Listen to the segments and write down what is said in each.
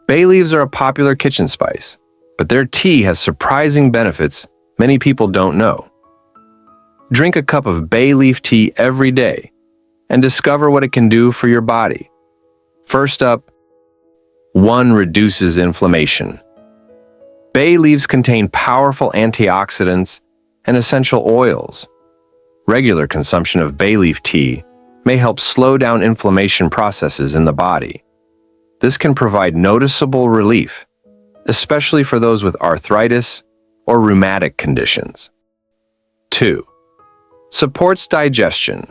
Bay leaves are a popular kitchen spice, but their tea has surprising benefits many people don't know. Drink a cup of bay leaf tea every day and discover what it can do for your body. First up, 1. Reduces inflammation. Bay leaves contain powerful antioxidants and essential oils. Regular consumption of bay leaf tea may help slow down inflammation processes in the body. This can provide noticeable relief, especially for those with arthritis or rheumatic conditions. 2. Supports digestion.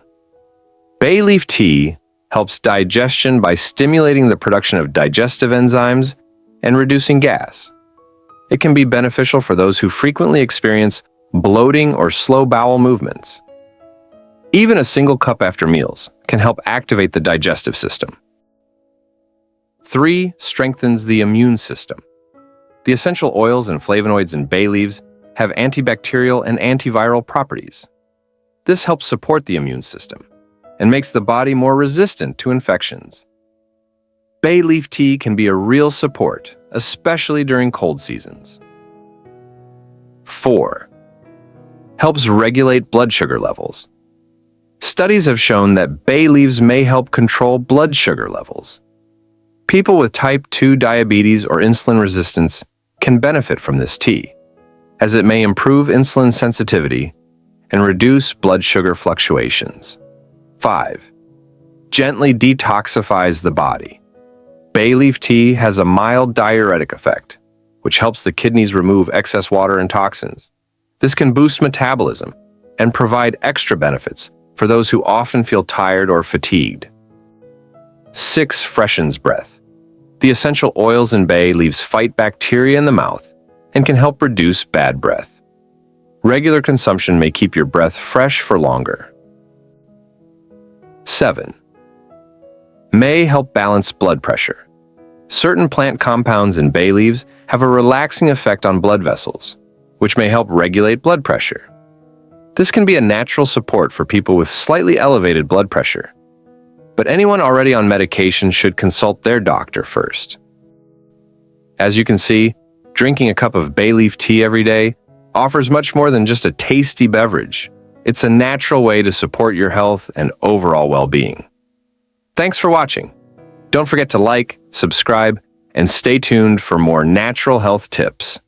Bay leaf tea helps digestion by stimulating the production of digestive enzymes and reducing gas. It can be beneficial for those who frequently experience bloating or slow bowel movements. Even a single cup after meals can help activate the digestive system. 3. Strengthens the immune system. The essential oils and flavonoids in bay leaves have antibacterial and antiviral properties. This helps support the immune system and makes the body more resistant to infections. Bay leaf tea can be a real support, especially during cold seasons. 4. Helps regulate blood sugar levels. Studies have shown that bay leaves may help control blood sugar levels. People with type 2 diabetes or insulin resistance can benefit from this tea, as it may improve insulin sensitivity and reduce blood sugar fluctuations. 5. Gently detoxifies the body. Bay leaf tea has a mild diuretic effect, which helps the kidneys remove excess water and toxins. This can boost metabolism and provide extra benefits for those who often feel tired or fatigued. 6. Freshens breath. The essential oils in bay leaves fight bacteria in the mouth and can help reduce bad breath. Regular consumption may keep your breath fresh for longer. 7. May help balance blood pressure. Certain plant compounds in bay leaves have a relaxing effect on blood vessels, which may help regulate blood pressure. This can be a natural support for people with slightly elevated blood pressure, but anyone already on medication should consult their doctor first. As you can see, drinking a cup of bay leaf tea every day offers much more than just a tasty beverage. It's a natural way to support your health and overall well-being. Thanks for watching. Don't forget to like, subscribe, and stay tuned for more natural health tips.